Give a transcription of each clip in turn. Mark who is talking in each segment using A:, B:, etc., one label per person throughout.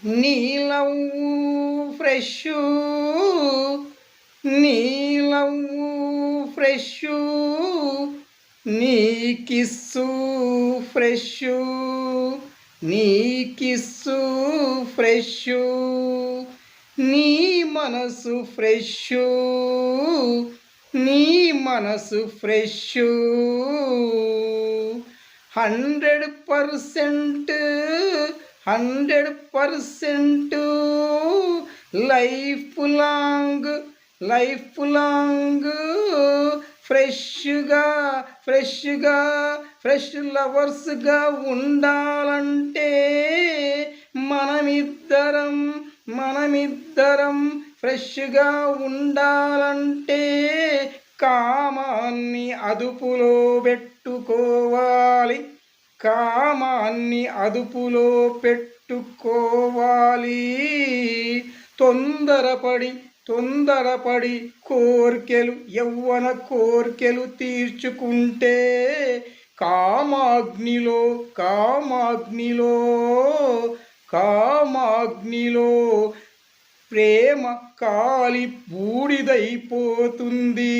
A: నీలవ్వు fresh నీలవ్వు fresh నీ kiss fresh నీ kiss fresh నీ మనసు ఫ్రెషు నీ మనసు ఫ్రెషు 100% 100% లైఫ్ లాంగ్ ఫ్రెష్గా ఫ్రెష్ లవర్స్గా ఉండాలంటే మనమిద్దరం ఫ్రెష్గా ఉండాలంటే కామాన్ని అదుపులో పెట్టుకోవాలి తొందరపడి కోర్కెలు యవ్వన కోర్కెలు తీర్చుకుంటే కామాగ్నిలో ప్రేమ కాలి బూడిదైపోతుంది.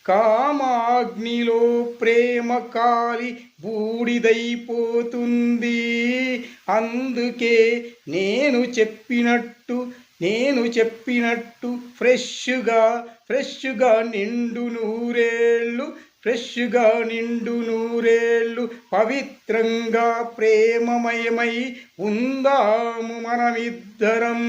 A: కామాగ్నిలో ప్రేమ కాలి బూడిదైపోతుంది. అందుకే నేను చెప్పినట్టు ఫ్రెష్గా నిండు నూరేళ్ళు పవిత్రంగా ప్రేమమయమై ఉందాము మనమిద్దరం.